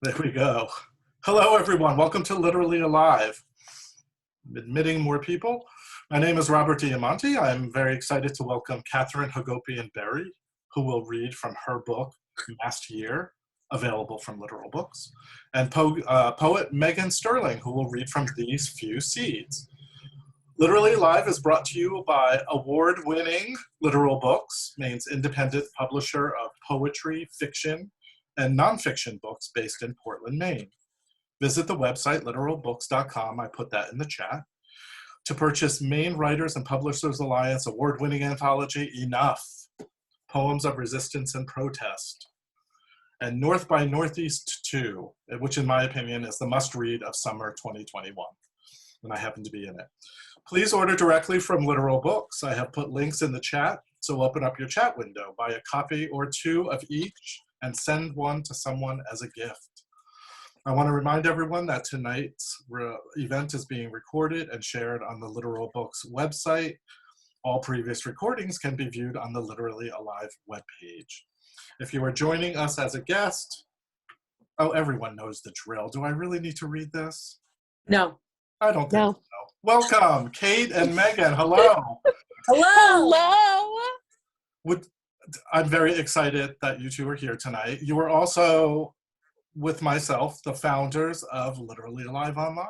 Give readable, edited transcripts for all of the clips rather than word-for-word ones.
There we go. Hello, everyone. Welcome to Literally Alive. Admitting more people. My name is Robert Diamanti. I'm very excited to welcome Katherine Hagopian Berry, who will read from her book, Last Year, available from Littoral Books, and poet Meghan Sterling, who will read from These Few Seeds. Literally Alive is brought to you by award-winning Littoral Books, Maine's independent publisher of poetry, fiction, and nonfiction books based in Portland, Maine. Visit the website literalbooks.com, I put that in the chat, to purchase Maine Writers and Publishers Alliance award-winning anthology, Enough, Poems of Resistance and Protest, and North by Northeast 2, which in my opinion is the must-read of summer 2021, and I happen to be in it. Please order directly from Littoral Books. I have put links in the chat, so open up your chat window, buy a copy or two of each, and send one to someone as a gift. I want to remind everyone that tonight's event is being recorded and shared on the Littoral Books website. All previous recordings can be viewed on the Literally Alive webpage. If you are joining us as a guest, everyone knows the drill. Do I really need to read this? No. I don't think so. Welcome, Kate and Meghan. Hello. Hello. I'm very excited that you two are here tonight. You are also, with myself, the founders of Literally Alive Online.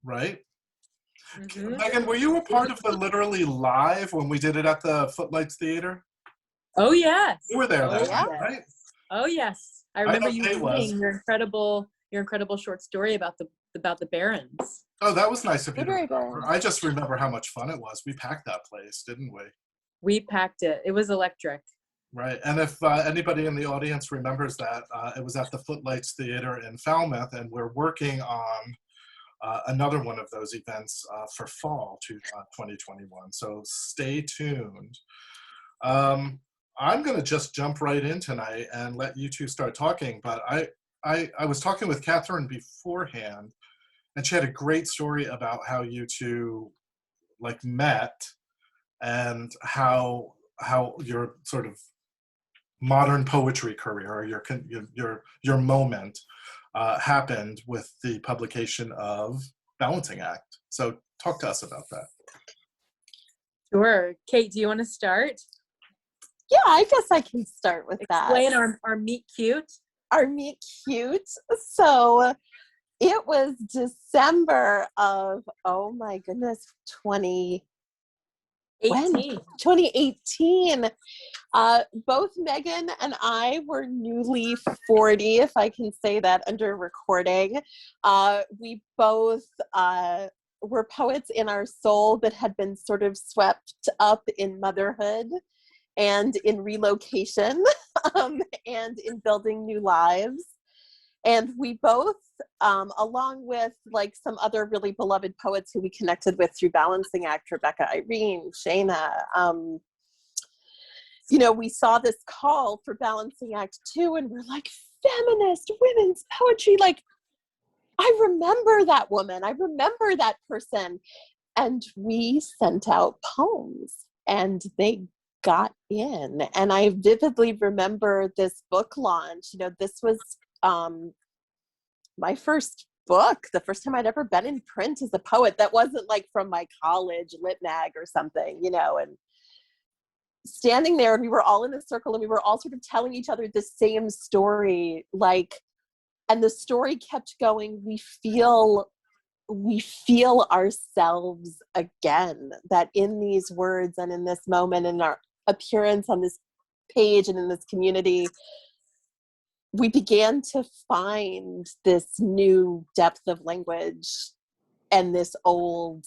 Right? Meghan, were you a part of the Literally Live when we did it at the Footlights Theater? Oh, yes. You were there that night, right? Oh, yes. I remember you reading your incredible short story about the Barons. Oh, that was nice of you to remember. I just remember how much fun it was. We packed that place, didn't we? We packed it. It was electric. Right. And if anybody in the audience remembers that, it was at the Footlights Theater in Falmouth, and we're working on another one of those events for fall 2021. So stay tuned. I'm going to just jump right in tonight and let you two start talking. But I was talking with Katherine beforehand, and she had a great story about how you two met and how your sort of modern poetry career, or your moment, happened with the publication of Balancing Act. So talk to us about that. Sure. Kate, do you want to start? Yeah, I guess I can start with that. Explain our meet cute. Our meet cute. So it was December of, oh my goodness, 2018. Both Meghan and I were newly 40, if I can say that under recording. We both were poets in our soul that had been sort of swept up in motherhood and in relocation and in building new lives. And we both, along with some other really beloved poets who we connected with through Balancing Act, Rebecca, Irene, Shayna, we saw this call for Balancing Act 2, and we're like, feminist women's poetry. I remember that woman. I remember that person. And we sent out poems, and they got in. And I vividly remember this book launch. This was my first book, the first time I'd ever been in print as a poet. That wasn't from my college lit mag or something, and standing there, and we were all in a circle, and we were all sort of telling each other the same story, and the story kept going. We feel ourselves again, that in these words and in this moment, in our appearance on this page and in this community, we began to find this new depth of language and this old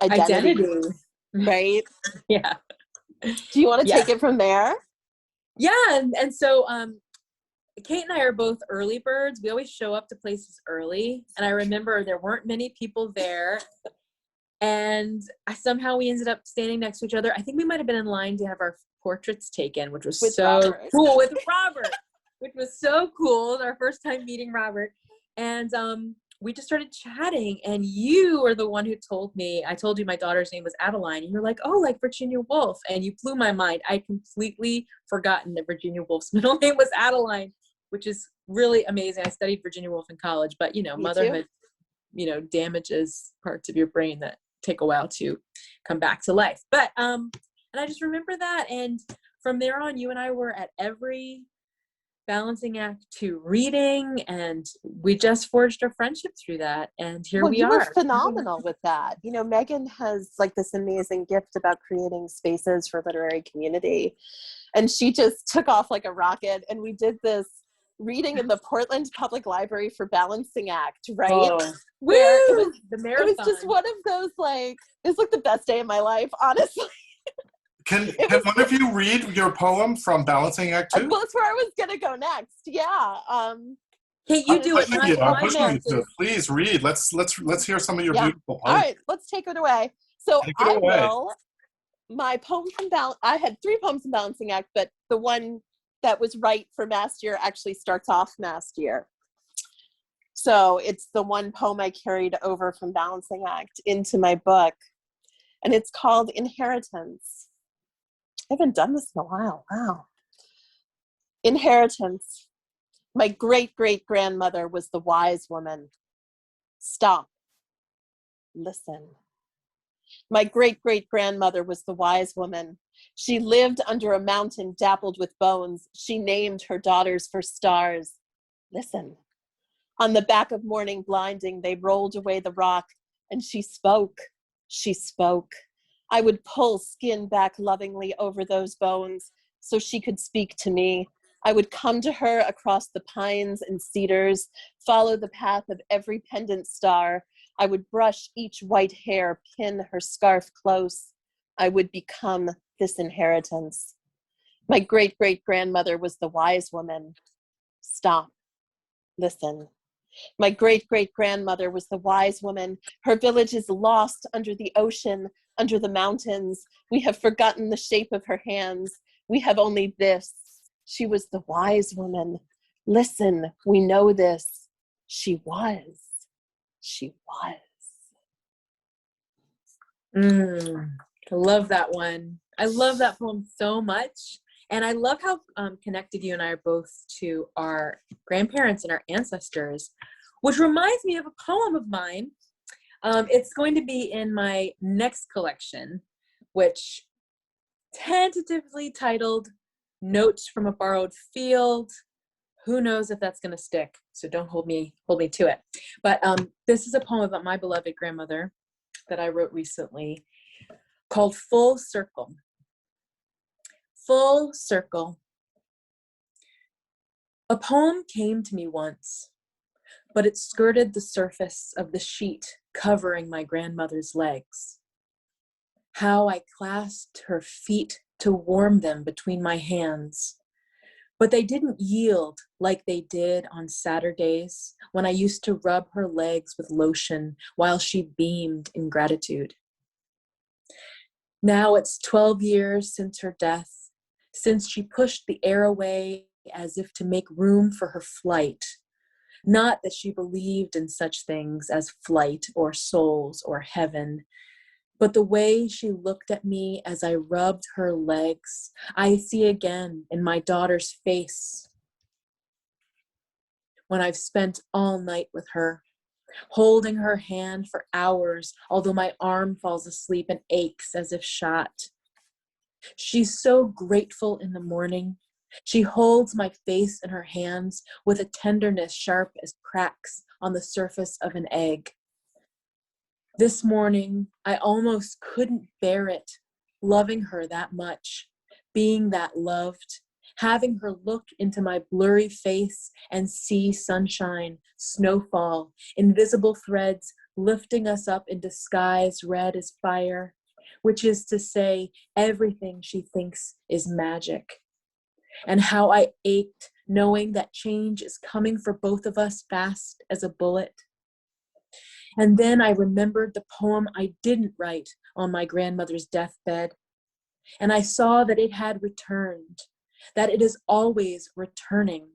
identity. Right? Yeah. Do you want to take it from there? Yeah. And so Kate and I are both early birds. We always show up to places early. And I remember there weren't many people there. And somehow we ended up standing next to each other. I think we might have been in line to have our portraits taken, which was cool, with Robert, which was so cool. Our first time meeting Robert. And we just started chatting, and you were the one who told me, I told you my daughter's name was Adeline, and you're like, oh, like Virginia Woolf. And you blew my mind. I'd completely forgotten that Virginia Woolf's middle name was Adeline. which is really amazing. I studied Virginia Woolf in college, but Me motherhood, damages parts of your brain that take a while to come back to life. But, and I just remember that. And from there on, you and I were at every balancing act to reading, and we just forged a friendship through that. And here we you are. were phenomenal with that. Meghan has like this amazing gift about creating spaces for literary community. And she just took off like a rocket. And we did this reading in the Portland Public Library for Balancing Act, right? Oh, Where it was the marathon. It was just one of those, like, it was like the best day of my life, honestly. Can one of you read your poem from Balancing Act 2? Well, that's where I was gonna go next. Yeah. Hey, you do it. I'm pushing you to. Please read. Let's hear some of your beautiful poems. All right, let's take it away. So my poem from I had 3 poems in Balancing Act, but the one that was right for Mast Year actually starts off Mast Year. So it's the one poem I carried over from Balancing Act into my book, and it's called Inheritance. I haven't done this in a while. Wow. Inheritance. My great-great-grandmother was the wise woman. Stop. Listen. My great-great-grandmother was the wise woman. She lived under a mountain dappled with bones. She named her daughters for stars. Listen. On the back of morning blinding, they rolled away the rock, and she spoke. She spoke. I would pull skin back lovingly over those bones so she could speak to me. I would come to her across the pines and cedars, follow the path of every pendant star. I would brush each white hair, pin her scarf close. I would become this inheritance. My great-great-grandmother was the wise woman. Stop. Listen. My great-great-grandmother was the wise woman. Her village is lost under the ocean, under the mountains. We have forgotten the shape of her hands. We have only this. She was the wise woman. Listen, we know this. She was. She was. I love that one. I love that poem so much. And I love how connected you and I are both to our grandparents and our ancestors, which reminds me of a poem of mine. It's going to be in my next collection, which tentatively titled Notes from a Borrowed Field. Who knows if that's going to stick, so don't hold me to it. But this is a poem about my beloved grandmother that I wrote recently called Full Circle. Full circle. A poem came to me once, but it skirted the surface of the sheet covering my grandmother's legs. How I clasped her feet to warm them between my hands, but they didn't yield like they did on Saturdays when I used to rub her legs with lotion while she beamed in gratitude. Now it's 12 years since her death, since she pushed the air away as if to make room for her flight. Not that she believed in such things as flight or souls or heaven, but the way she looked at me as I rubbed her legs, I see again in my daughter's face. When I've spent all night with her, holding her hand for hours, although my arm falls asleep and aches as if shot. She's so grateful in the morning. She holds my face in her hands with a tenderness sharp as cracks on the surface of an egg. This morning, I almost couldn't bear it, loving her that much, being that loved, having her look into my blurry face and see sunshine, snowfall, invisible threads lifting us up into skies red as fire, which is to say, everything she thinks is magic. And how I ached knowing that change is coming for both of us fast as a bullet. And then I remembered the poem I didn't write on my grandmother's deathbed. And I saw that it had returned, that it is always returning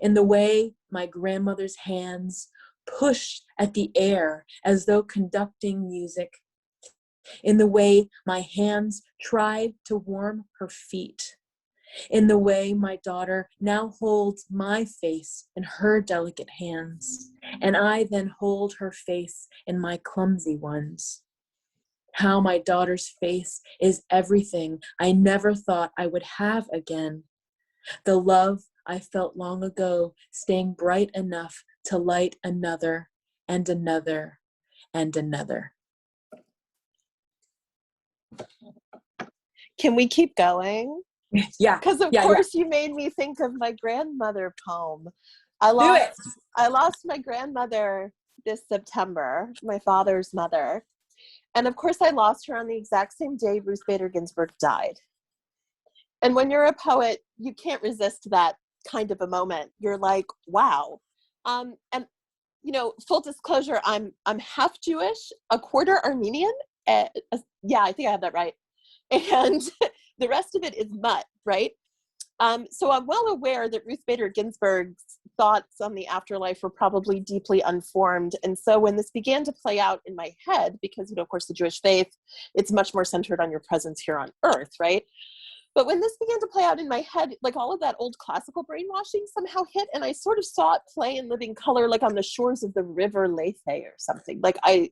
in the way my grandmother's hands pushed at the air as though conducting music, in the way my hands tried to warm her feet, in the way my daughter now holds my face in her delicate hands, and I then hold her face in my clumsy ones. How my daughter's face is everything I never thought I would have again. The love I felt long ago staying bright enough to light another and another and another. Can we keep going? Yeah. Because of course you made me think of my grandmother poem. I lost my grandmother this September, my father's mother. And of course I lost her on the exact same day Ruth Bader Ginsburg died. And when you're a poet, you can't resist that kind of a moment. You're like, wow. And you know, full disclosure, I'm half Jewish, a quarter Armenian. Yeah, I think I have that right. And the rest of it is mud, right? So I'm well aware that Ruth Bader Ginsburg's thoughts on the afterlife were probably deeply unformed. And so when this began to play out in my head, because, you know, of course, the Jewish faith, it's much more centered on your presence here on earth, right? But when this began to play out in my head, like all of that old classical brainwashing somehow hit, and I sort of saw it play in living color, like on the shores of the river Lethe or something. Like I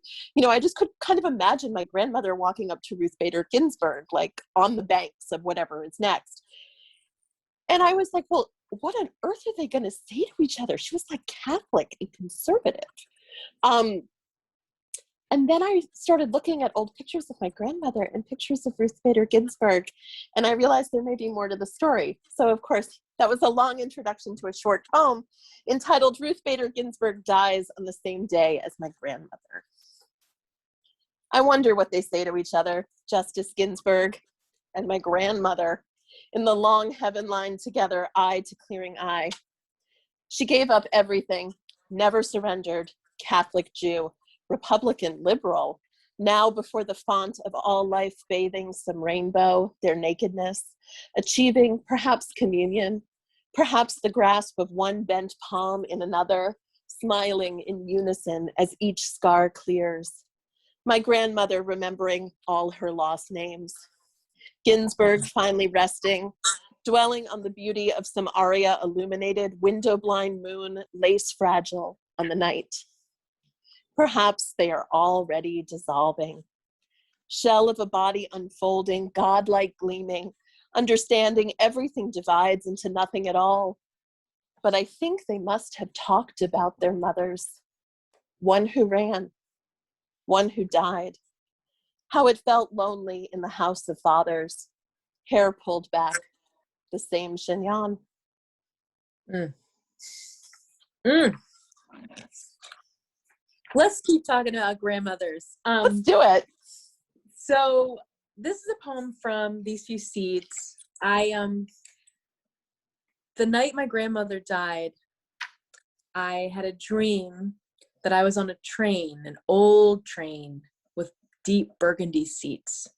just could kind of imagine my grandmother walking up to Ruth Bader Ginsburg, like on the banks of whatever is next. And I was like, well, what on earth are they going to say to each other? She was like Catholic and conservative. And then I started looking at old pictures of my grandmother and pictures of Ruth Bader Ginsburg, and I realized there may be more to the story. So, of course, that was a long introduction to a short poem entitled Ruth Bader Ginsburg Dies on the Same Day as My Grandmother. I wonder what they say to each other, Justice Ginsburg and my grandmother, in the long heaven line together, eye to clearing eye. She gave up everything, never surrendered, Catholic Jew, Republican liberal, now before the font of all life bathing some rainbow, their nakedness, achieving perhaps communion, perhaps the grasp of one bent palm in another, smiling in unison as each scar clears. My grandmother remembering all her lost names. Ginsburg finally resting, dwelling on the beauty of some aria illuminated window-blind moon, lace fragile on the night. Perhaps they are already dissolving. Shell of a body unfolding, godlike gleaming, understanding everything divides into nothing at all. But I think they must have talked about their mothers. One who ran, one who died. How it felt lonely in the house of fathers, hair pulled back, the same chignon. Mm. Mm. Let's keep talking about grandmothers. Let's do it. So this is a poem from These Few Seeds. The night my grandmother died, I had a dream that I was on a train, an old train with deep burgundy seats.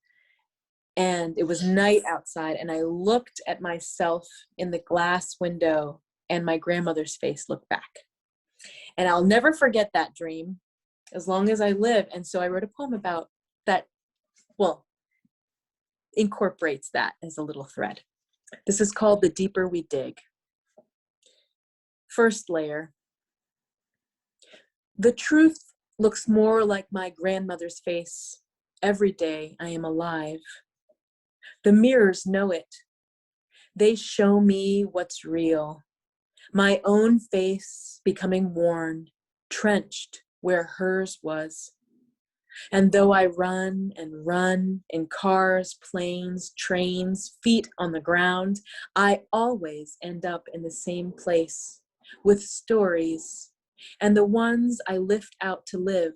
And it was night outside, and I looked at myself in the glass window, and my grandmother's face looked back. And I'll never forget that dream as long as I live. And so I wrote a poem about that, well, incorporates that as a little thread. This is called The Deeper We Dig. First layer. The truth looks more like my grandmother's face every day I am alive. The mirrors know it. They show me what's real. My own face becoming worn, trenched where hers was. And though I run and run in cars, planes, trains, feet on the ground, I always end up in the same place with stories. And the ones I lift out to live,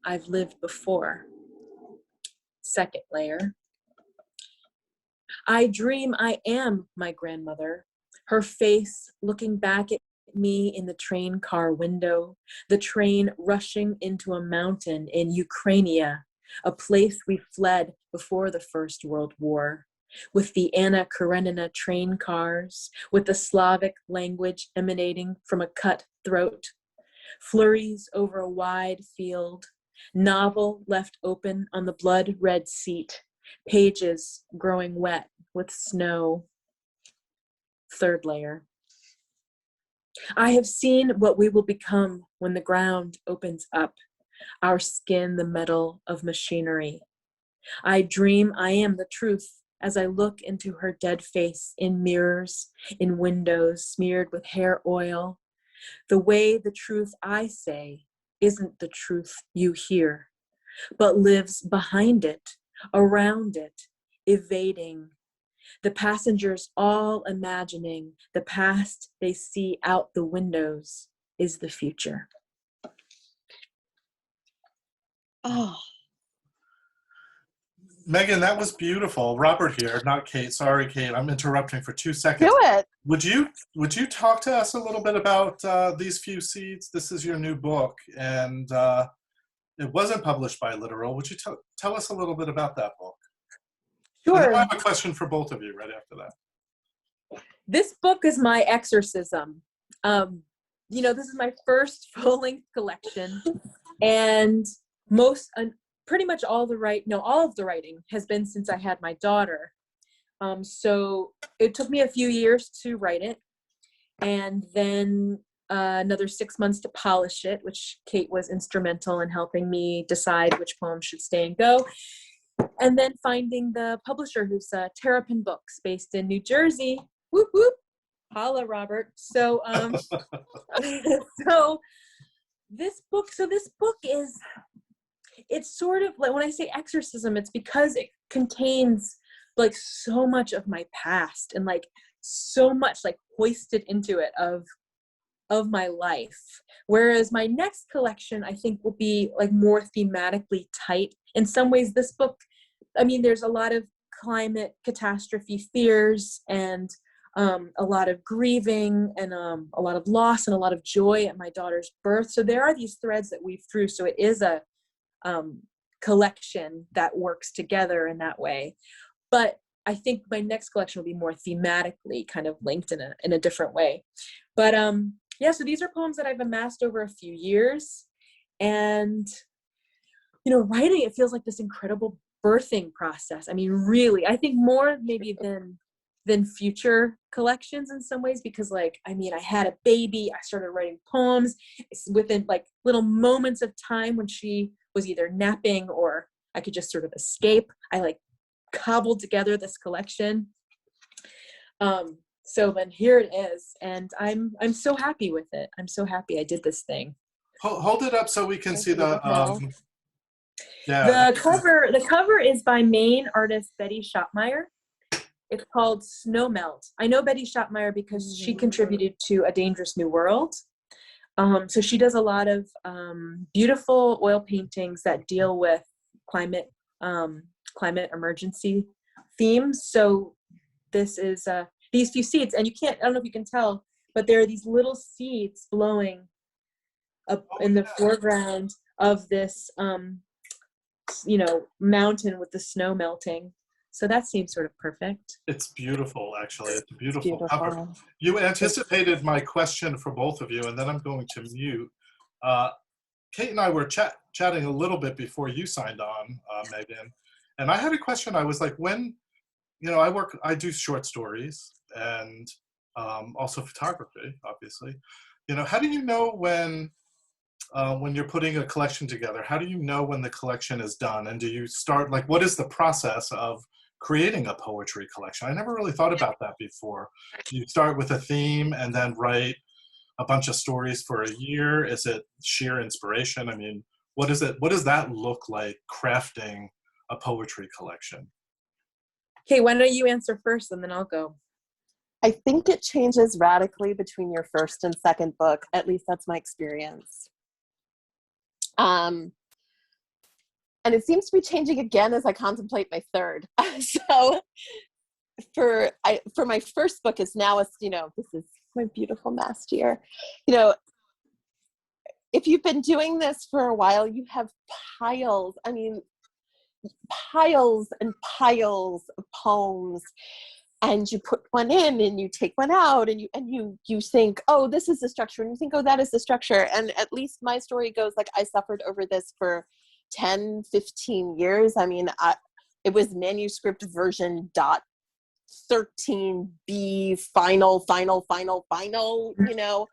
I've lived before. Second layer. I dream I am my grandmother, her face looking back at me in the train car window, the train rushing into a mountain in Ukraine, a place we fled before the First World War, with the Anna Karenina train cars, with the Slavic language emanating from a cut throat, flurries over a wide field, novel left open on the blood-red seat, pages growing wet with snow. Third layer. I have seen what we will become when the ground opens up, our skin the metal of machinery. I dream I am the truth as I look into her dead face in mirrors, in windows smeared with hair oil. The way the truth I say isn't the truth you hear, but lives behind it, around it, evading. The passengers all imagining the past they see out the windows is the future. Oh, Meghan, that was beautiful. Robert here, not Kate. Sorry, Kate. I'm interrupting for 2 seconds. do it. Would you talk to us a little bit about These Few Seeds? This is your new book, and it wasn't published by Littoral. Would you tell us a little bit about that book? And then Sure. I have a question for both of you right after that. This book is my exorcism. This is my first full-length collection, and pretty much all of the writing has been since I had my daughter. So it took me a few years to write it, and then another 6 months to polish it, which Kate was instrumental in helping me decide which poems should stay and go. And then finding the publisher, who's Terrapin Books, based in New Jersey. Whoop whoop, holla, Robert. So this book is, it's sort of like, when I say exorcism, it's because it contains like so much of my past and like so much like hoisted into it of my life. Whereas my next collection, I think, will be like more thematically tight. In some ways, this book, I mean, there's a lot of climate catastrophe fears and a lot of grieving and a lot of loss and a lot of joy at my daughter's birth. So there are these threads that weave through. So it is a collection that works together in that way. But I think my next collection will be more thematically kind of linked in a different way. But so these are poems that I've amassed over a few years. And, writing it feels like this incredible birthing process. I mean, really, I think more maybe than future collections in some ways, because I had a baby, I started writing poems within like little moments of time when she was either napping or I could just sort of escape. I cobbled together this collection. So then here it is, and I'm so happy with it. I'm so happy I did this thing. Hold it up so we can see the The cover is by Maine artist Betty Shopmeyer. It's called Snow Melt. I know Betty Shopmeyer because she contributed to A Dangerous New World. So she does a lot of beautiful oil paintings that deal with climate emergency themes. So this is These Few Seeds, and I don't know if you can tell, but there are these little seeds blowing up in the foreground of this mountain with the snow melting. So that seems sort of perfect. It's beautiful, actually. It's a beautiful cover. You anticipated my question for both of you, and then I'm going to mute. Kate and I were chatting a little bit before you signed on, Meghan, and I had a question. I was like, when, I do short stories and also photography, obviously. How do you know when you're putting a collection together? How do you know when the collection is done? And do you start, what is the process of creating a poetry collection? I never really thought about that before. You start with a theme and then write a bunch of stories for a year. Is it sheer inspiration? I mean, what does that look like, crafting a poetry collection? Okay, why don't you answer first and then I'll go. I think it changes radically between your first and second book. At least that's my experience. And it seems to be changing again as I contemplate my third. So for my first book is now, this is my beautiful masked year. If you've been doing this for a while, you have piles and piles of poems, and you put one in and you take one out and you think, oh, this is the structure, and you think, oh, that is the structure. And at least my story goes I suffered over this for 10, 15 years. I mean, it was manuscript version 13B final, you know.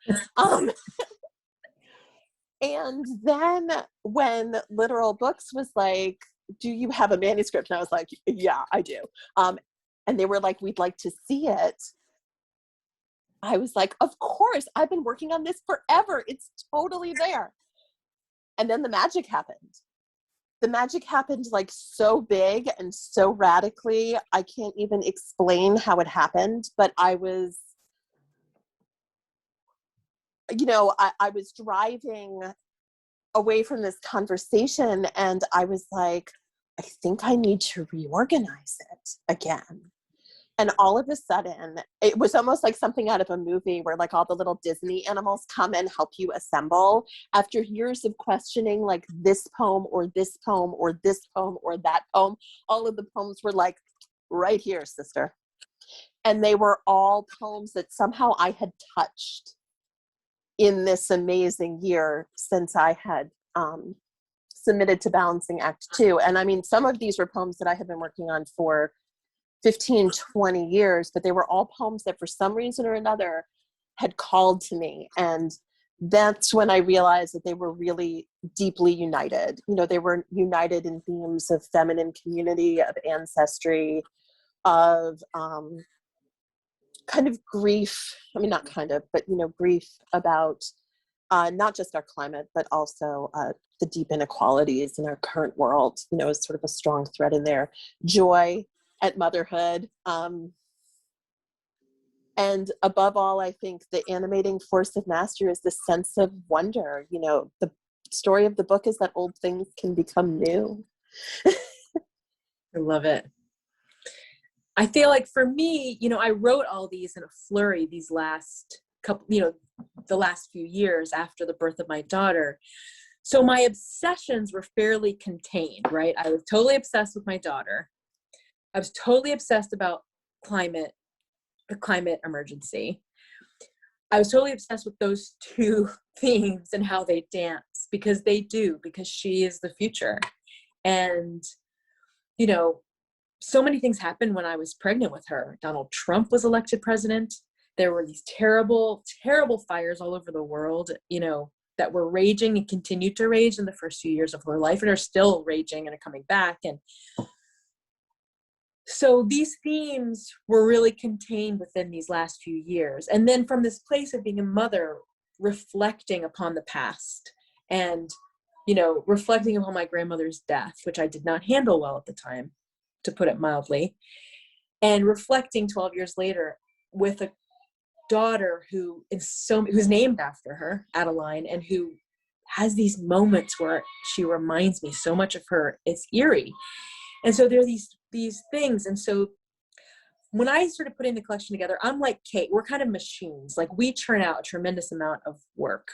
And then when Littoral Books was like, do you have a manuscript? And I was like, yeah, I do. And they were like, we'd like to see it. I was like, of course, I've been working on this forever. It's totally there. And then the magic happened. The magic happened like so big and so radically. I can't even explain how it happened, but I was, you know, I was driving away from this conversation and I was like, I think I need to reorganize it again. And all of a sudden, it was almost like something out of a movie where like all the little Disney animals come and help you assemble. After years of questioning like this poem or this poem or this poem or that poem, all of the poems were like, right here, sister. And they were all poems that somehow I had touched in this amazing year since I had submitted to Balancing Act 2. And I mean, some of these were poems that I had been working on for 15, 20 years, but they were all poems that for some reason or another had called to me. And that's when I realized that they were really deeply united. You know, they were united in themes of feminine community, of ancestry, of kind of grief. I mean, not kind of, but, you know, grief about not just our climate, but also the deep inequalities in our current world, you know, is sort of a strong thread in there. Joy at motherhood. And above all, I think the animating force of master is the sense of wonder. You know, the story of the book is that old things can become new. I love it. I feel like for me, you know, I wrote all these in a flurry these last couple, you know, the last few years after the birth of my daughter. So my obsessions were fairly contained, right? I was totally obsessed with my daughter. I was totally obsessed about the climate emergency. I was totally obsessed with those two themes and how they dance, because she is the future. And, you know, so many things happened when I was pregnant with her. Donald Trump was elected president. There were these terrible, terrible fires all over the world, you know, that were raging and continued to rage in the first few years of her life and are still raging and are coming back. And so these themes were really contained within these last few years. And then from this place of being a mother, reflecting upon the past and, you know, reflecting upon my grandmother's death, which I did not handle well at the time, to put it mildly, and reflecting 12 years later with a daughter who's named after her, Adeline, and who has these moments where she reminds me so much of her. It's eerie. And so there are these things. And so when I started putting the collection together, I'm like Kate, we're kind of machines. Like, we churn out a tremendous amount of work.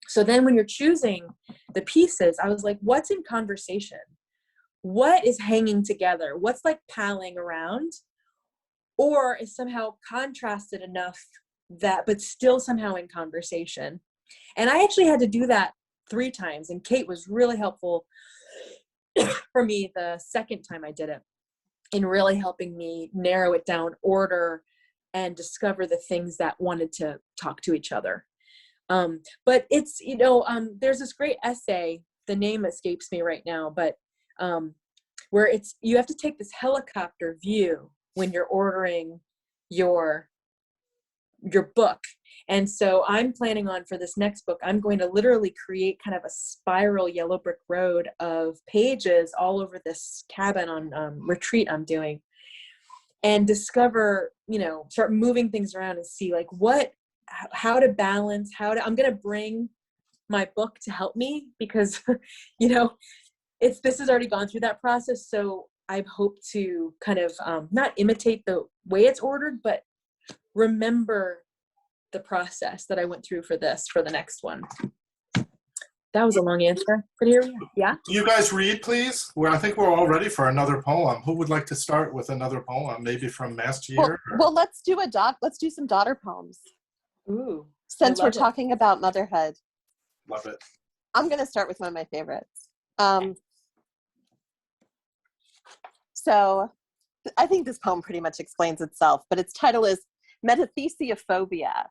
So then when you're choosing the pieces, I was like, what's in conversation? What is hanging together? What's like palling around? Or is somehow contrasted enough that, but still somehow in conversation? And I actually had to do that 3 times. And Kate was really helpful for me the second time I did it, in really helping me narrow it down, order, and discover the things that wanted to talk to each other. But it's, you know, there's this great essay, the name escapes me right now, but where you have to take this helicopter view when you're ordering your book. And so I'm planning on, for this next book, I'm going to literally create kind of a spiral yellow brick road of pages all over this cabin on retreat I'm doing, and discover, you know, start moving things around and see like how to balance, I'm going to bring my book to help me, because, you know, this has already gone through that process. So I hope to kind of not imitate the way it's ordered, but remember the process that I went through for the next one. That was a long answer, but here we are. Yeah. You guys read, please. I think we're all ready for another poem. Who would like to start with another poem? Maybe from last year? Well, let's do some daughter poems. Ooh. Since we're talking about motherhood. Love it. I'm going to start with one of my favorites. So I think this poem pretty much explains itself, but its title is Metathesiophobia,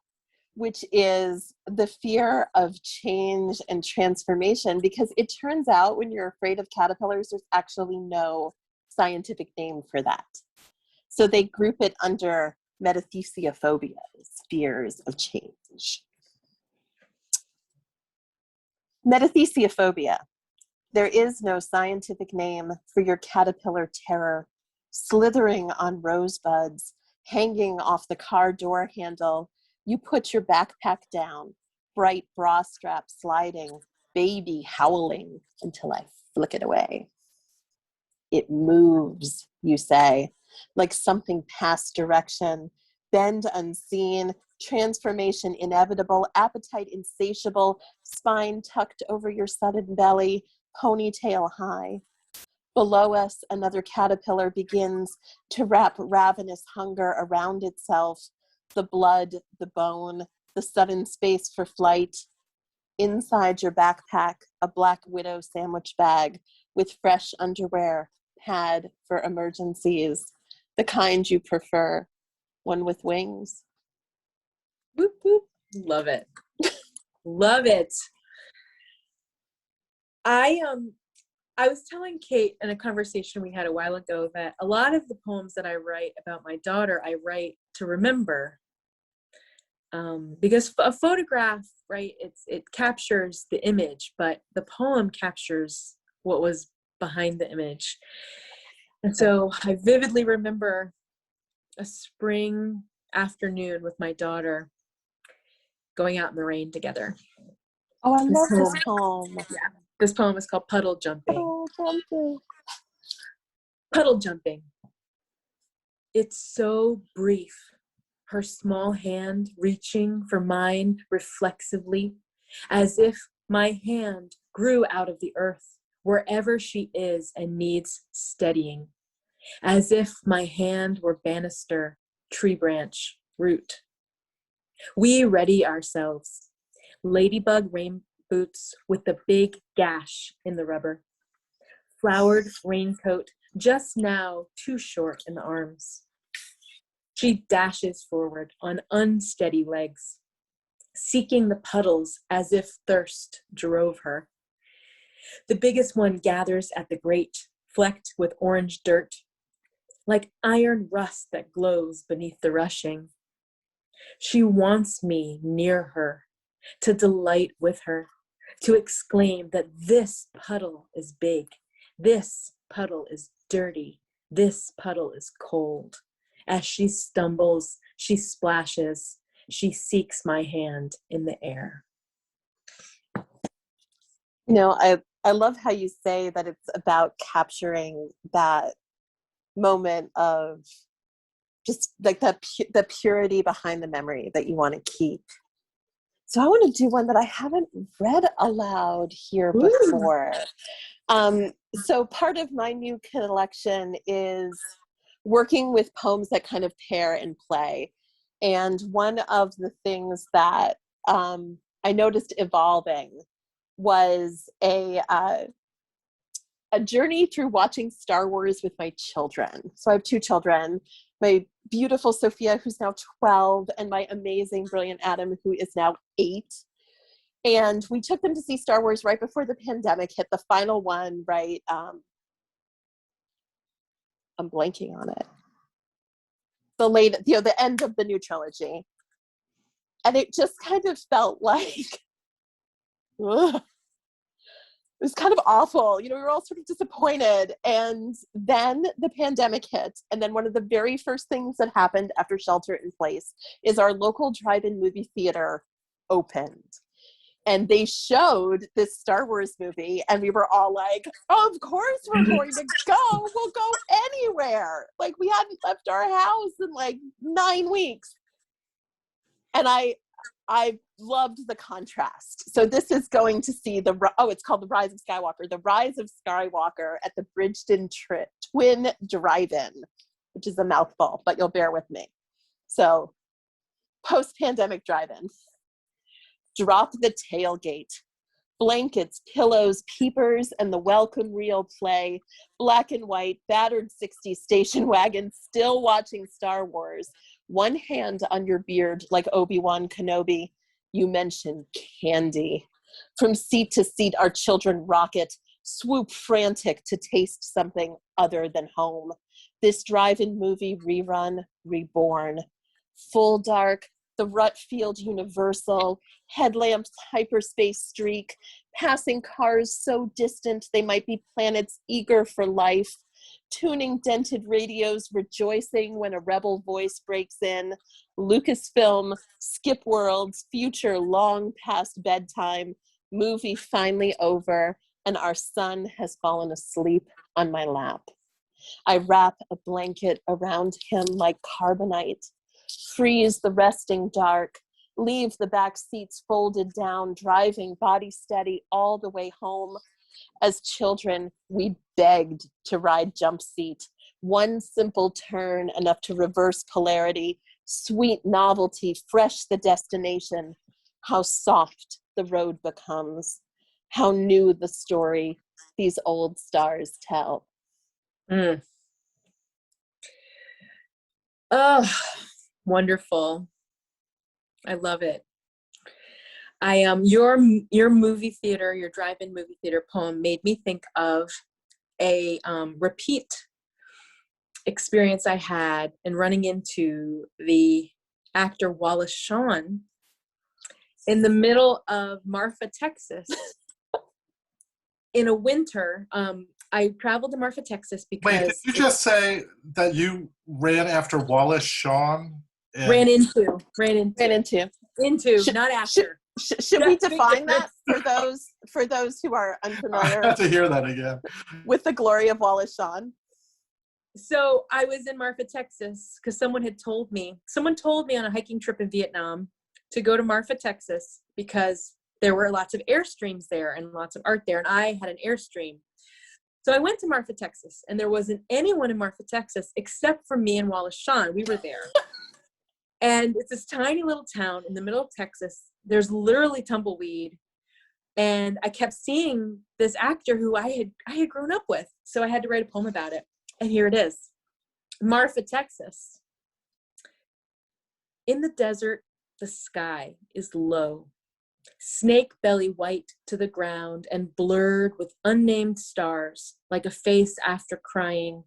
which is the fear of change and transformation, because it turns out when you're afraid of caterpillars, there's actually no scientific name for that. So they group it under metathesiophobia, fears of change. Metathesiophobia. There is no scientific name for your caterpillar terror, slithering on rosebuds, hanging off the car door handle. You put your backpack down, bright bra strap sliding, baby howling until I flick it away. It moves, you say, like something past direction, bend unseen, transformation inevitable, appetite insatiable, spine tucked over your sudden belly, ponytail high. Below us, another caterpillar begins to wrap ravenous hunger around itself, the blood, the bone, the sudden space for flight. Inside your backpack, a Black Widow sandwich bag with fresh underwear, pad for emergencies, the kind you prefer, one with wings. Whoop, whoop. Love it. Love it. I was telling Kate in a conversation we had a while ago that a lot of the poems that I write about my daughter, I write to remember. Because a photograph, right, it captures the image, but the poem captures what was behind the image. And so I vividly remember a spring afternoon with my daughter going out in the rain together. Oh, I love this poem. Yeah. This poem is called Puddle Jumping. Puddle jumping. Puddle jumping. It's so brief. Her small hand reaching for mine reflexively, as if my hand grew out of the earth, wherever she is and needs steadying, as if my hand were banister, tree branch, root. We ready ourselves. Ladybug rain boots with the big gash in the rubber. Flowered raincoat, just now too short in the arms. She dashes forward on unsteady legs, seeking the puddles as if thirst drove her. The biggest one gathers at the grate, flecked with orange dirt, like iron rust that glows beneath the rushing. She wants me near her, to delight with her, to exclaim that this puddle is big, this puddle is dirty, this puddle is cold. As she stumbles, she splashes, she seeks my hand in the air. You know, I love how you say that it's about capturing that moment of just like the purity behind the memory that you want to keep. So I want to do one that I haven't read aloud here before. So part of my new collection is working with poems that kind of pair and play. And one of the things that I noticed evolving was a journey through watching Star Wars with my children. So I have two children, my beautiful Sophia, who's now 12, and my amazing, brilliant Adam, who is now 8. And we took them to see Star Wars right before the pandemic hit, the final one, right? I'm blanking on it. The end of the new trilogy. And it just kind of felt like, ugh. It was kind of awful. You know, we were all sort of disappointed. And then the pandemic hit. And then one of the very first things that happened after shelter in place is our local drive-in movie theater opened. And they showed this Star Wars movie, and we were all like, of course we're going to go. We'll go anywhere. Like, we hadn't left our house in like 9 weeks. And I loved the contrast. So this is going to see it's called The Rise of Skywalker. The Rise of Skywalker at the Bridgeton Twin Drive-In, which is a mouthful, but you'll bear with me. So post-pandemic drive-in. Drop the tailgate. Blankets, pillows, peepers, and the welcome reel play. Black and white, battered 60s station wagon, still watching Star Wars. One hand on your beard like Obi-Wan Kenobi. You mention candy. From seat to seat, our children rocket, swoop frantic to taste something other than home. This drive-in movie rerun, reborn. Full dark, the rut field universal, headlamps hyperspace streak, passing cars so distant they might be planets eager for life, tuning dented radios rejoicing when a rebel voice breaks in, Lucasfilm, skip worlds, future long past bedtime, movie finally over, and our son has fallen asleep on my lap. I wrap a blanket around him like carbonite, freeze the resting dark, leave the back seats folded down, driving body steady all the way home. As children, we begged to ride jump seat. One simple turn enough to reverse polarity, sweet novelty, fresh the destination. How soft the road becomes, how new the story these old stars tell. Mm. Oh, wonderful. I love it. Your movie theater, your drive-in movie theater poem made me think of a repeat experience I had in running into the actor Wallace Shawn in the middle of Marfa, Texas. In a winter, I traveled to Marfa, Texas because— Wait, did you just say that you ran after Wallace Shawn? Ran into, Should- not after. Should we define that for those who are unfamiliar I have to hear that again. with the glory of Wallace Shawn? So I was in Marfa, Texas, because someone told me on a hiking trip in Vietnam to go to Marfa, Texas, because there were lots of Airstreams there and lots of art there, and I had an Airstream. So I went to Marfa, Texas, and there wasn't anyone in Marfa, Texas, except for me and Wallace Shawn. We were there. And it's this tiny little town in the middle of Texas. There's literally tumbleweed. And I kept seeing this actor who I had grown up with. So I had to write a poem about it. And here it is. Marfa, Texas. In the desert, the sky is low, snake belly white to the ground and blurred with unnamed stars, like a face after crying.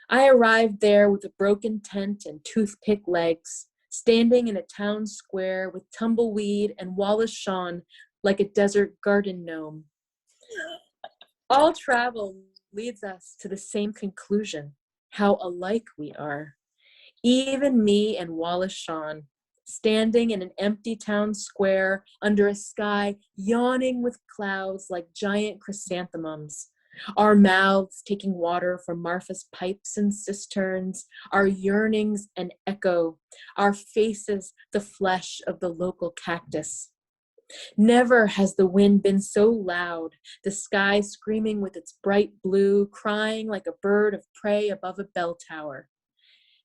I arrived there with a broken tent and toothpick legs, standing in a town square with tumbleweed and Wallace Shawn like a desert garden gnome. All travel leads us to the same conclusion, how alike we are. Even me and Wallace Shawn, standing in an empty town square under a sky yawning with clouds like giant chrysanthemums, our mouths taking water from Marfa's pipes and cisterns, our yearnings an echo, our faces the flesh of the local cactus. Never has the wind been so loud, the sky screaming with its bright blue, crying like a bird of prey above a bell tower.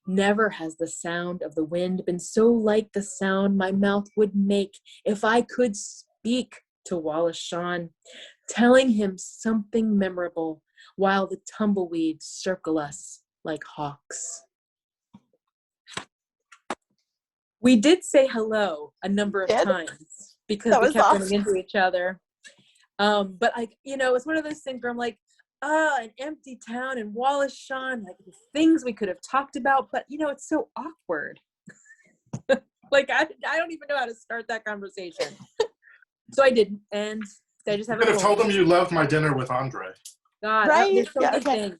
Never has the sound of the wind been so like the sound my mouth would make if I could speak to Wallace Shawn, telling him something memorable while the tumbleweeds circle us like hawks. We did say hello a number of times because we kept running into each other. But it's one of those things where I'm like, an empty town and Wallace Shawn, like the things we could have talked about, but it's so awkward. Like I don't even know how to start that conversation. So I didn't, and I just haven't. You could have told him you loved My Dinner with Andre. God, right? There's so many things.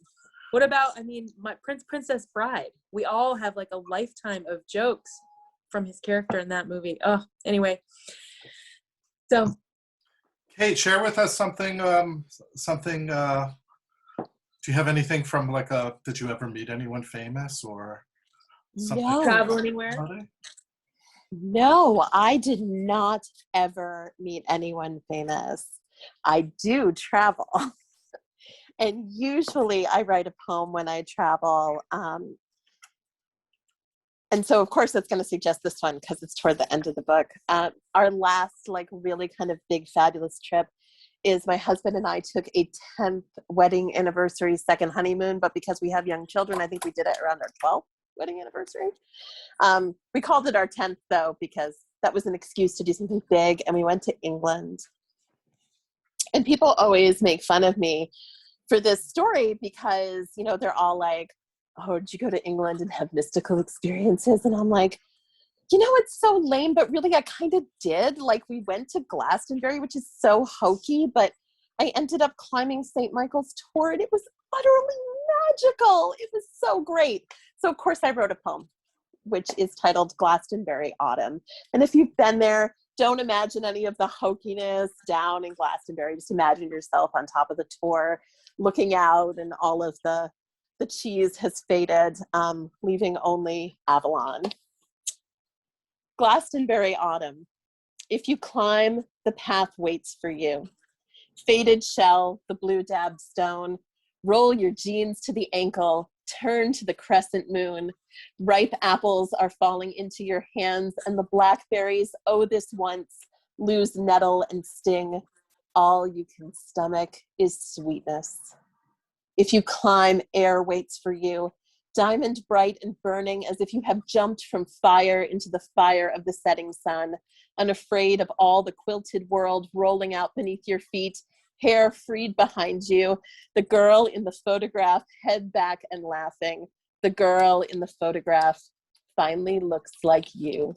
What about, my Princess Bride? We all have like a lifetime of jokes from his character in that movie. Oh, anyway. So, Kate, share with us something. Do you have anything from did you ever meet anyone famous or something? No. Travel anywhere? No, I did not ever meet anyone famous. I do travel. And usually I write a poem when I travel. And so, of course, it's going to suggest this one because it's toward the end of the book. Our last, like, really kind of big, fabulous trip is my husband and I took a 10th wedding anniversary, second honeymoon. But because we have young children, I think we did it around our 12th wedding anniversary. We called it our 10th, though, because that was an excuse to do something big. And we went to England. And people always make fun of me for this story because, you know, they're all like, oh, did you go to England and have mystical experiences? And I'm like, you know, it's so lame, but really I kind of did. Like, we went to Glastonbury, which is so hokey, but I ended up climbing St. Michael's Tor, and it was utterly magical. It was so great. So, of course, I wrote a poem, which is titled Glastonbury Autumn. And if you've been there, don't imagine any of the hokiness down in Glastonbury. Just imagine yourself on top of the Tor, looking out, and all of the cheese has faded, leaving only Avalon. Glastonbury Autumn. If you climb, the path waits for you. Faded shell, the blue dabbed stone. Roll your jeans to the ankle. Turn to the crescent moon. Ripe apples are falling into your hands, and the blackberries, oh, this once, lose nettle and sting. All you can stomach is sweetness. If you climb, air waits for you, diamond bright and burning as if you have jumped from fire into the fire of the setting sun, unafraid of all the quilted world rolling out beneath your feet, hair freed behind you, the girl in the photograph, head back and laughing. The girl in the photograph finally looks like you.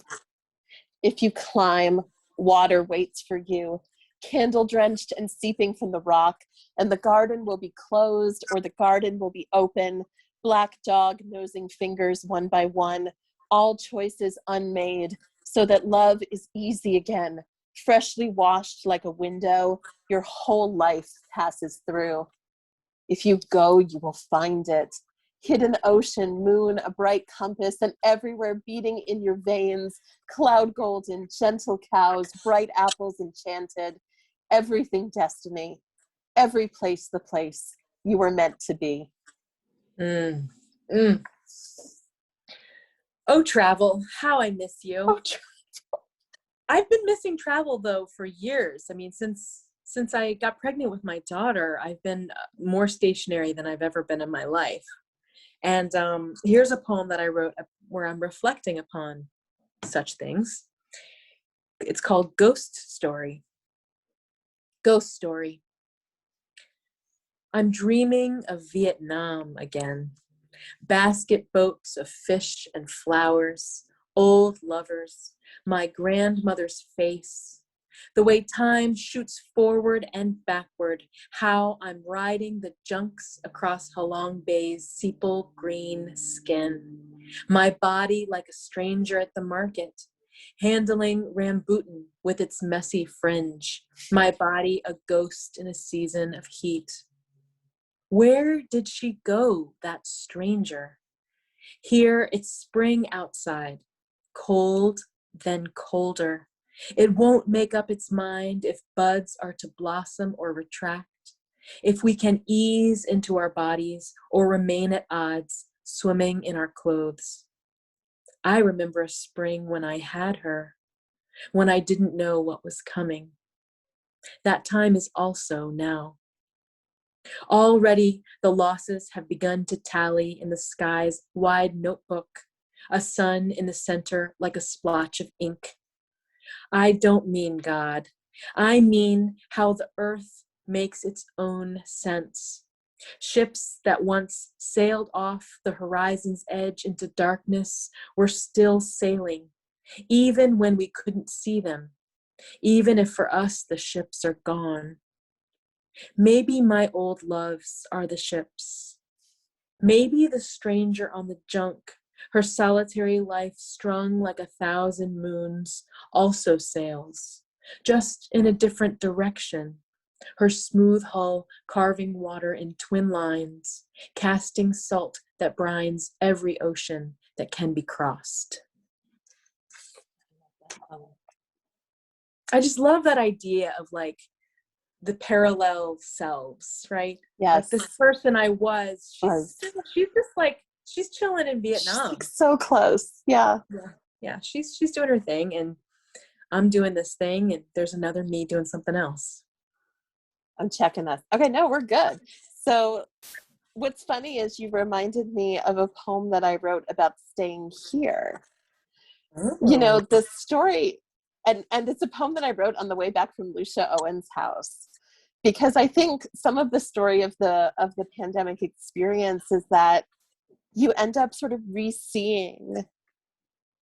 If you climb, water waits for you, candle drenched and seeping from the rock, and the garden will be closed or the garden will be open, black dog nosing fingers one by one, all choices unmade, so that love is easy again, freshly washed like a window, your whole life passes through. If you go, you will find it. Hidden ocean, moon, a bright compass, and everywhere beating in your veins, cloud golden, gentle cows, bright apples enchanted, everything destiny, every place the place you were meant to be. Mm. Mm. Oh, travel, how I miss you. Oh, I've been missing travel, though, for years. I mean, since I got pregnant with my daughter, I've been more stationary than I've ever been in my life. And here's a poem that I wrote where I'm reflecting upon such things. It's called Ghost Story. Ghost Story. I'm dreaming of Vietnam again. Basket boats of fish and flowers, old lovers, my grandmother's face, the way time shoots forward and backward, how I'm riding the junks across Halong Bay's sepal green skin, my body like a stranger at the market, handling rambutan with its messy fringe, my body a ghost in a season of heat. Where did she go, that stranger? Here it's spring outside, cold, then colder. It won't make up its mind if buds are to blossom or retract, if we can ease into our bodies or remain at odds, swimming in our clothes. I remember a spring when I had her, when I didn't know what was coming. That time is also now. Already, the losses have begun to tally in the sky's wide notebook, a sun in the center like a splotch of ink. I don't mean God. I mean how the earth makes its own sense. Ships that once sailed off the horizon's edge into darkness were still sailing, even when we couldn't see them, even if for us the ships are gone. Maybe my old loves are the ships. Maybe the stranger on the junk, her solitary life strung like 1,000 moons, also sails, just in a different direction, her smooth hull carving water in twin lines, casting salt that brines every ocean that can be crossed. I just love that idea of like the parallel selves, right? yes. Like this person I was, she's just like she's chilling in Vietnam. She's like so close. Yeah. Yeah, she's doing her thing, and I'm doing this thing, and there's another me doing something else. I'm checking us. Okay, no, we're good. So what's funny is you reminded me of a poem that I wrote about staying here. You know, the story, and it's a poem that I wrote on the way back from Lucia Owen's house, because I think some of the story of the pandemic experience is that you end up sort of re-seeing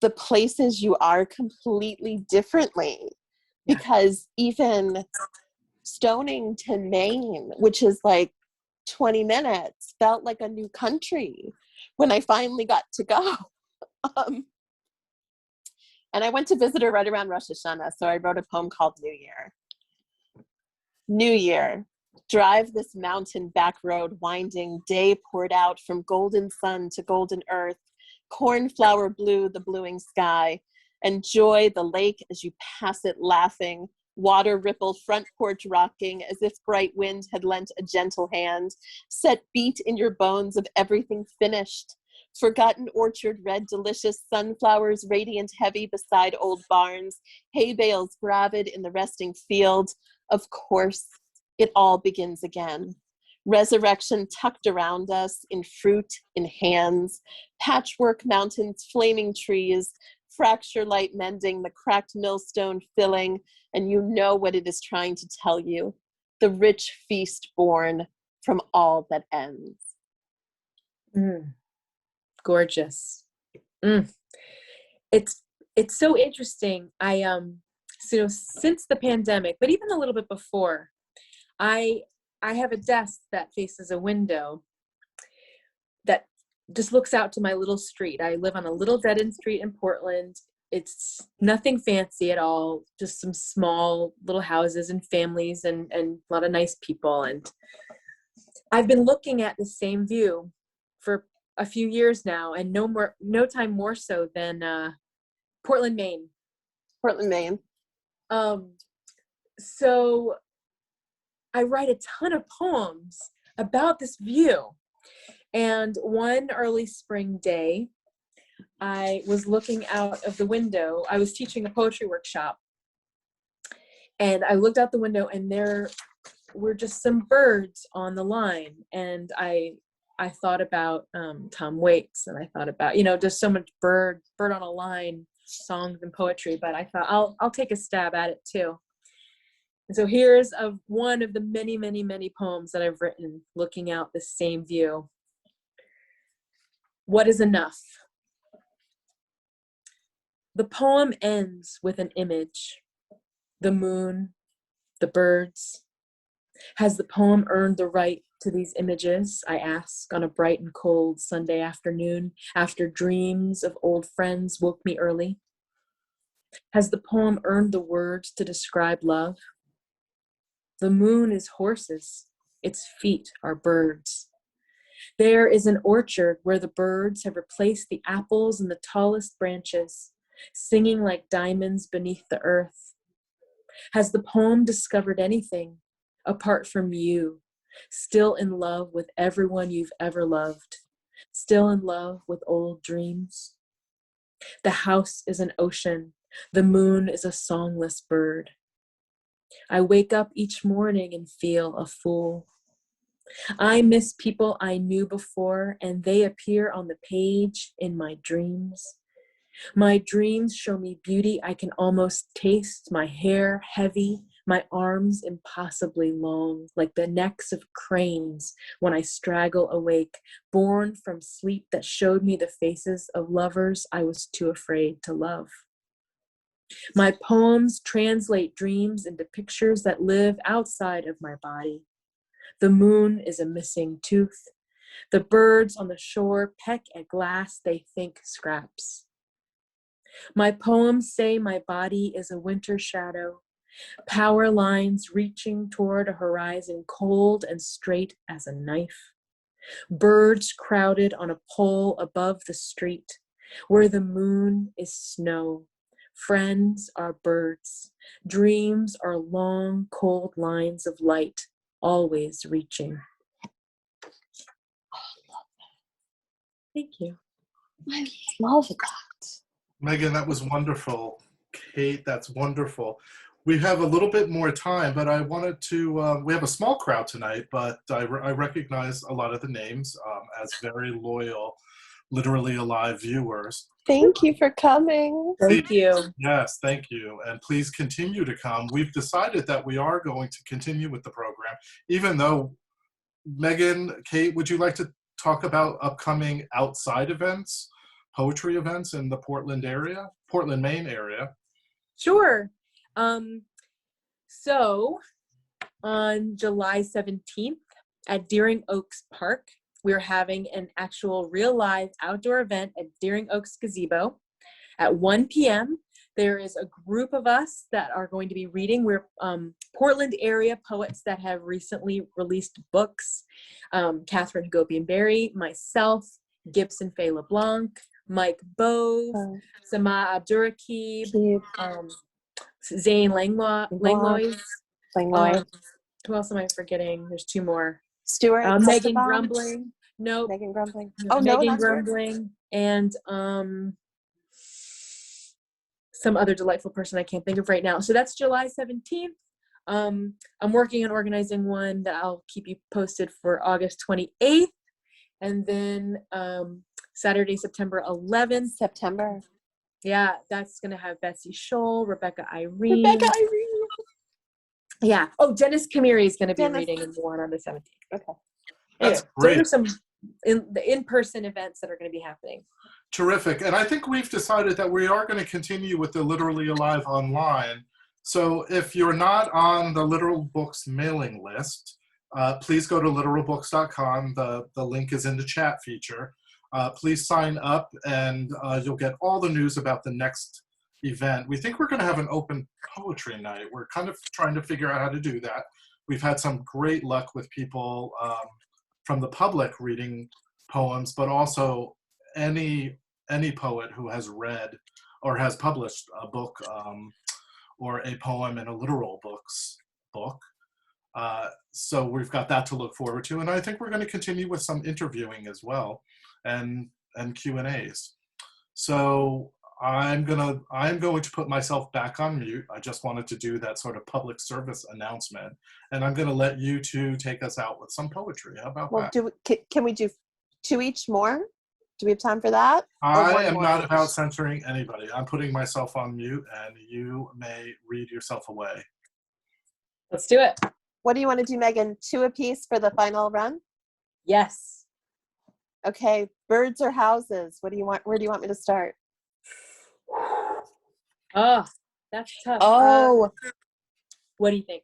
the places you are completely differently. Yeah. Because even Stonington, Maine, which is like 20 minutes, felt like a new country when I finally got to go. And I went to visit her right around Rosh Hashanah, so I wrote a poem called New Year. New Year, drive this mountain back road winding, day poured out from golden sun to golden earth, cornflower blue the bluing sky, enjoy the lake as you pass it laughing, water ripple front porch rocking as if bright wind had lent a gentle hand, set beat in your bones of everything finished, forgotten orchard red delicious, sunflowers radiant heavy beside old barns, hay bales gravid in the resting field. Of course, it all begins again. Resurrection tucked around us in fruit, in hands, patchwork mountains, flaming trees, fracture light mending, the cracked millstone filling, and you know what it is trying to tell you, the rich feast born from all that ends. Gorgeous. It's so interesting. So since the pandemic, but even a little bit before, I have a desk that faces a window that just looks out to my little street. I live on a little dead-end street in Portland. It's nothing fancy at all, just some small little houses and families and a lot of nice people. And I've been looking at the same view for a few years now, and no time more so than Portland, Maine. Portland, Maine. So I write a ton of poems about this view. And one early spring day, I was looking out of the window. I was teaching a poetry workshop, and I looked out the window, and there were just some birds on the line. And I thought about Tom Waits, and I thought about, just so much bird on a line songs and poetry. But I thought I'll take a stab at it too. And so here's one of the many, many, many poems that I've written looking out the same view. What is enough? The poem ends with an image. The moon, the birds. Has the poem earned the right to these images, I ask, on a bright and cold Sunday afternoon, after dreams of old friends woke me early? Has the poem earned the words to describe love? The moon is horses, its feet are birds. There is an orchard where the birds have replaced the apples in the tallest branches, singing like diamonds beneath the earth. Has the poem discovered anything apart from you, still in love with everyone you've ever loved, still in love with old dreams? The house is an ocean, the moon is a songless bird. I wake up each morning and feel a fool. I miss people I knew before, and they appear on the page in my dreams. My dreams show me beauty I can almost taste, my hair heavy, my arms impossibly long, like the necks of cranes when I straggle awake, born from sleep that showed me the faces of lovers I was too afraid to love. My poems translate dreams into pictures that live outside of my body. The moon is a missing tooth. The birds on the shore peck at glass they think scraps. My poems say my body is a winter shadow, power lines reaching toward a horizon cold and straight as a knife. Birds crowded on a pole above the street, where the moon is snow. Friends are birds. Dreams are long, cold lines of light, always reaching. Thank you. I love that. Meghan, that was wonderful. Kate, that's wonderful. We have a little bit more time, but I wanted to, we have a small crowd tonight, but I recognize a lot of the names as very loyal, Literally Alive viewers. Thank you for coming. Thank you. Yes, thank you. And please continue to come. We've decided that we are going to continue with the program, even though, Meghan, Kate, would you like to talk about upcoming outside events, poetry events in the Portland area, Portland, Maine area? Sure. So on July 17th at Deering Oaks Park, we're having an actual real live outdoor event at Deering Oaks Gazebo at 1 p.m. There is a group of us that are going to be reading. We're Portland area poets that have recently released books. Katherine Hagopian Berry, myself, Gibson Faye LeBlanc, Mike Bove, Sama Abdurakib, Zane Langlois. Who else am I forgetting? There's two more. Stuart. Megan Grumbling. Nope. Megan Grumbling. Oh, Megan Grumbling. And some other delightful person I can't think of right now. So that's July 17th. I'm working on organizing one that I'll keep you posted for August 28th. And then Saturday, September 11th. Yeah, that's going to have Betsy Scholl, Rebecca Irene. Yeah. Oh, Dennis Kamiri is going to be reading in the one on the 17th. Okay. That's anyway, great. Those are some in-person events that are going to be happening. Terrific. And I think we've decided that we are going to continue with the Literally Alive online. So if you're not on the Literal Books mailing list, please go to literalbooks.com. The link is in the chat feature. Please sign up and you'll get all the news about the next event. We think we're going to have an open poetry night. We're kind of trying to figure out how to do that. We've had some great luck with people from the public reading poems, but also any poet who has read or has published a book or a poem in a Littoral Books book. So we've got that to look forward to. And I think we're going to continue with some interviewing as well and Q&As. So I'm going to put myself back on mute. I just wanted to do that sort of public service announcement. And I'm going to let you two take us out with some poetry. How about that? Can we do 2 each more? Do we have time for that? I am not about censoring anybody. I'm putting myself on mute and you may read yourself away. Let's do it. What do you want to do, Meghan? 2 apiece for the final run? Yes. Okay. Birds or houses? What do you want? Where do you want me to start? Oh, that's tough. What do you think?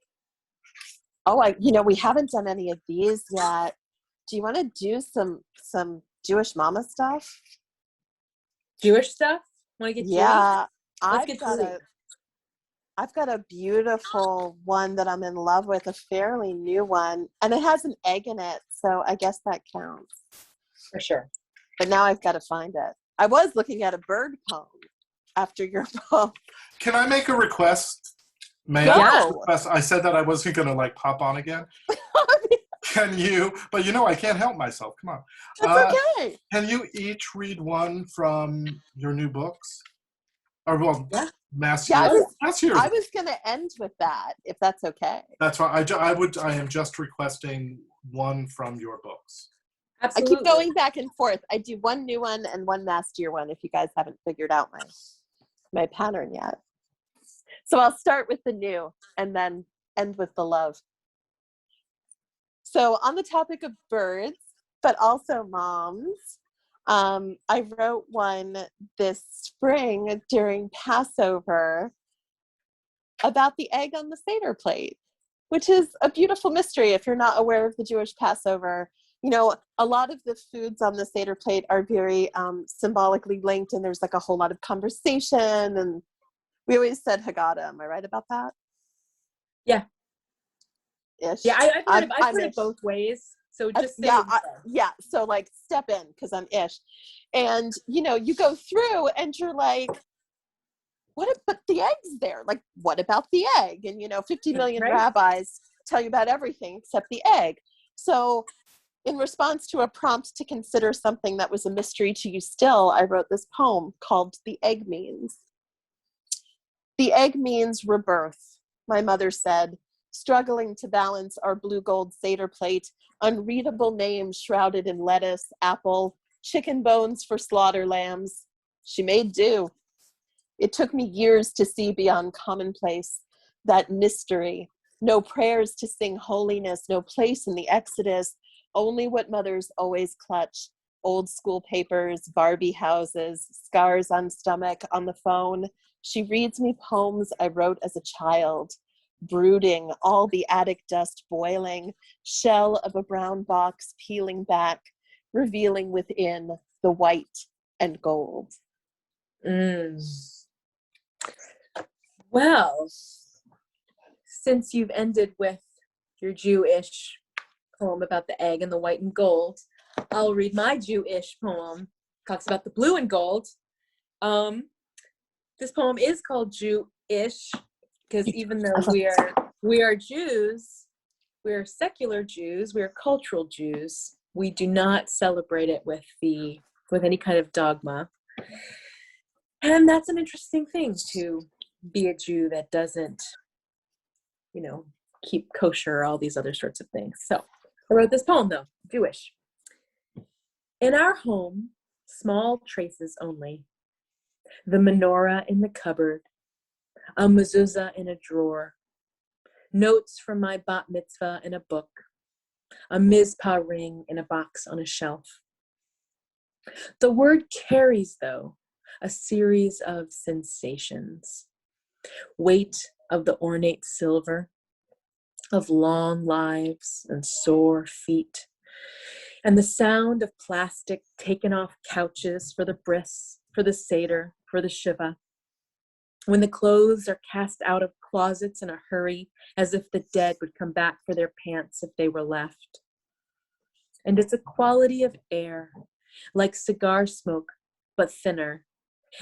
We haven't done any of these yet. Do you want to do some Jewish mama stuff? Jewish stuff? Want to get yeah, Jewish? I've got a beautiful one that I'm in love with, a fairly new one, and it has an egg in it, so I guess that counts. For sure. But now I've got to find it. I was looking at a bird poem after your poem. Can I make a request? I said that I wasn't going to pop on again. Can you? But I can't help myself. Come on. That's okay. Can you each read one from your new books? Or Mass I Year's. was going to end with that, if that's okay. That's why I am just requesting one from your books. Absolutely. I keep going back and forth. I do one new one and one last year one if you guys haven't figured out my pattern yet. So I'll start with the new and then end with the love. So on the topic of birds, but also moms, I wrote one this spring during Passover about the egg on the Seder plate, which is a beautiful mystery if you're not aware of the Jewish Passover. A lot of the foods on the Seder plate are very symbolically linked, and there's a whole lot of conversation, and we always said Haggadah. Am I right about that? Yeah. Ish. Yeah, I've heard it both ways. So just say so step in because I'm ish. And you go through and you're like, but the egg's there. What about the egg? And 50 million rabbis tell you about everything except the egg. So In response to a prompt to consider something that was a mystery to you still, I wrote this poem called The Egg Means. The egg means rebirth, my mother said, struggling to balance our blue gold Seder plate, unreadable names shrouded in lettuce, apple, chicken bones for slaughter lambs. She made do. It took me years to see beyond commonplace, that mystery. No prayers to sing holiness, no place in the Exodus, only what mothers always clutch. Old school papers, Barbie houses, scars on stomach, on the phone. She reads me poems I wrote as a child, brooding, all the attic dust boiling, shell of a brown box peeling back, revealing within the white and gold. Well, since you've ended with your Jewish poem about the egg and the white and gold, I'll read my Jewish poem. Talks about the blue and gold. This poem is called Jewish because even though we are Jews, we are secular Jews, we are cultural Jews. We do not celebrate it with any kind of dogma. And that's an interesting thing, to be a Jew that doesn't, keep kosher, all these other sorts of things. So I wrote this poem though, Jewish. In our home, small traces only. The menorah in the cupboard, a mezuzah in a drawer, notes from my bat mitzvah in a book, a mizpah ring in a box on a shelf. The word carries, though, a series of sensations. Weight of the ornate silver, of long lives and sore feet, and the sound of plastic taken off couches for the bris, for the Seder, for the Shiva. When the clothes are cast out of closets in a hurry, as if the dead would come back for their pants if they were left. And it's a quality of air, like cigar smoke, but thinner,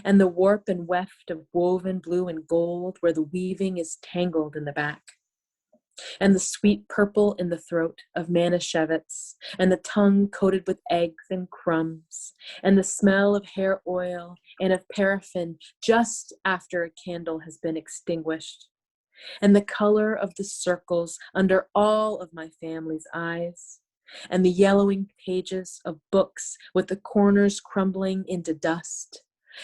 and the warp and weft of woven blue and gold where the weaving is tangled in the back. And the sweet purple in the throat of Manischewitz, and the tongue coated with eggs and crumbs, and the smell of hair oil and of paraffin just after a candle has been extinguished, and the color of the circles under all of my family's eyes, and the yellowing pages of books with the corners crumbling into dust,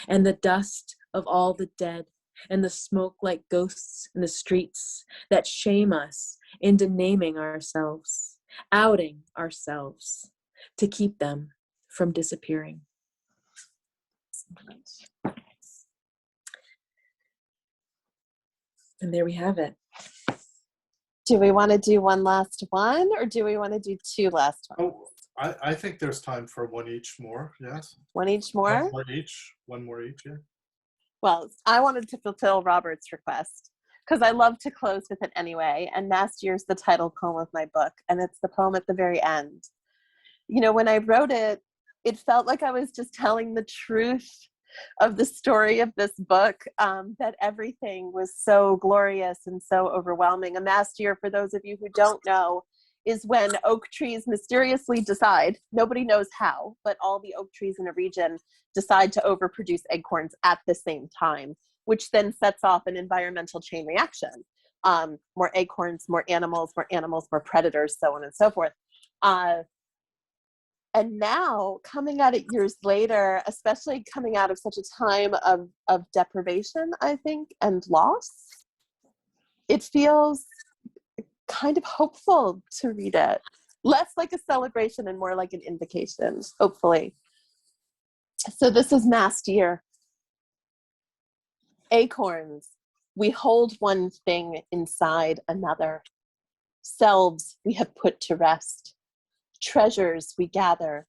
and the dust of all the dead, and the smoke like ghosts in the streets that shame us into naming ourselves, outing ourselves to keep them from disappearing. And there we have it. Do we want to do one last one, or do we want to do two last ones? Oh, I think there's time for one each more, yes? One each more? One more each, yeah. Well, I wanted to fulfill Robert's request because I love to close with it anyway. And Nasty is the title poem of my book, and it's the poem at the very end. When I wrote it, it felt like I was just telling the truth of the story of this book, that everything was so glorious and so overwhelming. A mast year, for those of you who don't know, is when oak trees mysteriously decide, nobody knows how, but all the oak trees in a region decide to overproduce acorns at the same time, which then sets off an environmental chain reaction. More acorns, more animals, more predators, so on and so forth. And now, coming at it years later, especially coming out of such a time of deprivation, I think, and loss, it feels kind of hopeful to read it. Less like a celebration and more like an invocation, hopefully. So this is Mast Year. Acorns, we hold one thing inside another. Selves we have put to rest. Treasures we gather.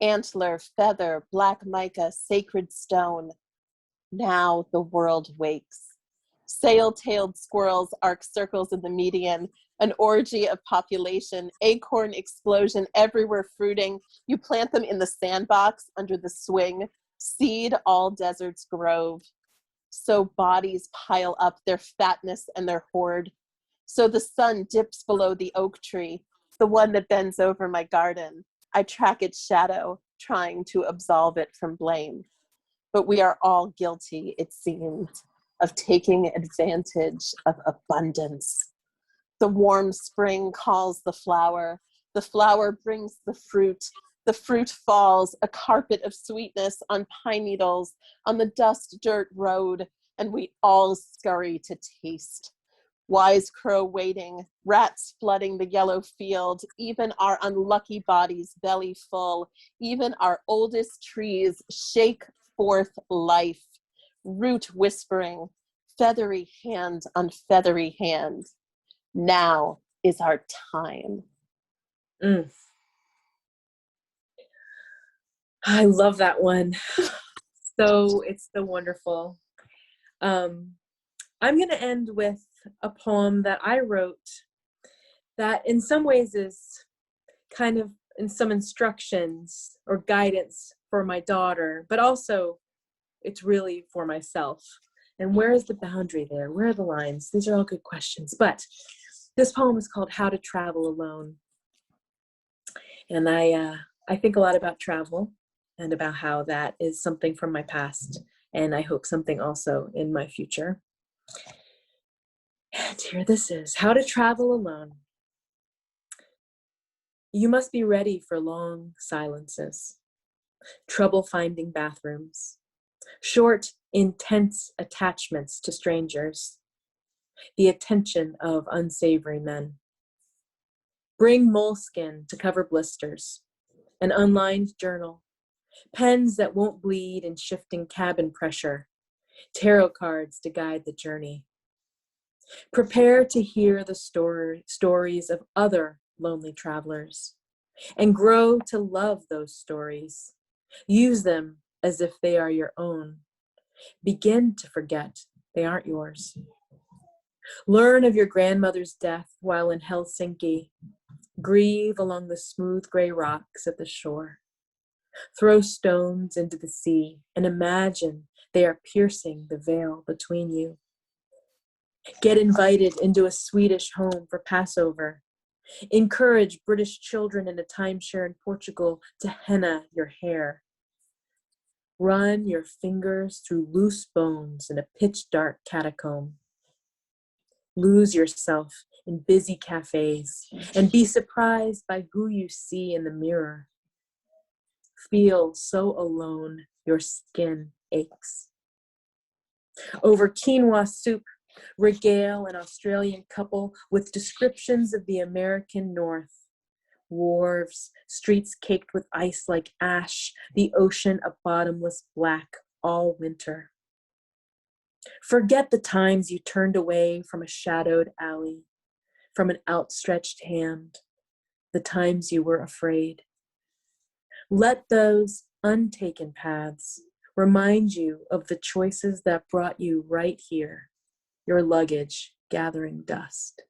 Antler, feather, black mica, sacred stone. Now the world wakes. Sail-tailed squirrels arc circles in the median, an orgy of population, acorn explosion everywhere fruiting. You plant them in the sandbox under the swing, seed all deserts grove. So bodies pile up their fatness and their hoard. So the sun dips below the oak tree, the one that bends over my garden. I track its shadow, trying to absolve it from blame. But we are all guilty, it seems, of taking advantage of abundance. The warm spring calls the flower brings the fruit falls, a carpet of sweetness on pine needles, on the dust dirt road, and we all scurry to taste. Wise crow waiting, rats flooding the yellow field, even our unlucky bodies belly full, even our oldest trees shake forth life, root whispering, feathery hand on feathery hand. Now is our time. Mm. I love that one. It's so wonderful. I'm going to end with a poem that I wrote that in some ways is kind of in some instructions or guidance for my daughter, but also it's really for myself. And where is the boundary there? Where are the lines? These are all good questions. But this poem is called How to Travel Alone. And I think a lot about travel and about how that is something from my past, and I hope something also in my future. And here this is, How to Travel Alone. You must be ready for long silences, trouble finding bathrooms, short, intense attachments to strangers, the attention of unsavory men. Bring moleskin to cover blisters, an unlined journal, pens that won't bleed in shifting cabin pressure, tarot cards to guide the journey. Prepare to hear the stories of other lonely travelers and grow to love those stories. Use them as if they are your own. Begin to forget they aren't yours. Learn of your grandmother's death while in Helsinki. Grieve along the smooth gray rocks at the shore. Throw stones into the sea and imagine they are piercing the veil between you. Get invited into a Swedish home for Passover. Encourage British children in a timeshare in Portugal to henna your hair. Run your fingers through loose bones in a pitch-dark catacomb. Lose yourself in busy cafes and be surprised by who you see in the mirror. Feel so alone, your skin aches. Over quinoa soup, regale an Australian couple with descriptions of the American North. Wharves, streets caked with ice like ash, the ocean a bottomless black all winter. Forget the times you turned away from a shadowed alley, from an outstretched hand, the times you were afraid. Let those untaken paths remind you of the choices that brought you right here, your luggage gathering dust.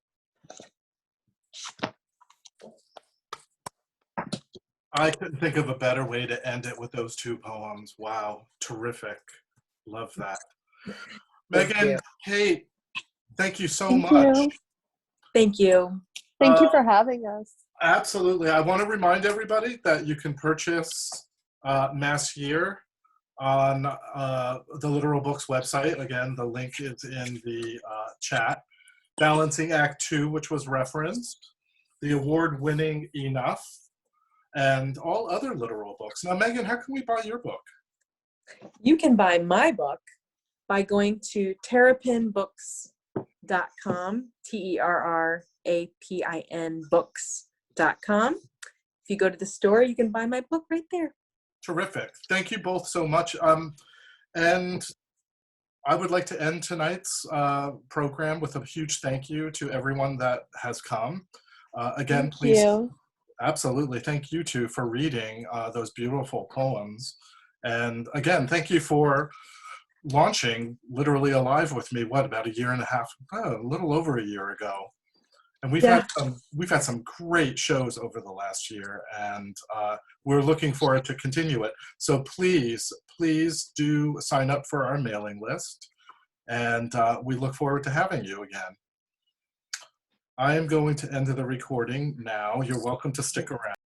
I couldn't think of a better way to end it with those two poems. Wow, terrific. Love that. Meghan, Kate, thank you so much. You. Thank you. Thank you for having us. Absolutely. I want to remind everybody that you can purchase Mass Year on the Littoral Books website. Again, the link is in the chat. Balancing Act 2, which was referenced, the award-winning Enough, and all other Littoral books. Now, Meghan, how can we buy your book? You can buy my book by going to terrapinbooks.com, TERRAPIN books.com. If you go to the store, you can buy my book right there. Terrific. Thank you both so much. And I would like to end tonight's program with a huge thank you to everyone that has come. Again, please. You. Absolutely. Thank you two for reading those beautiful poems. And again, thank you for launching Littorally Alive with me, about a year and a half, a little over a year ago. And we've had some great shows over the last year, and we're looking forward to continue it. So please do sign up for our mailing list, and we look forward to having you again. I am going to end the recording now. You're welcome to stick around.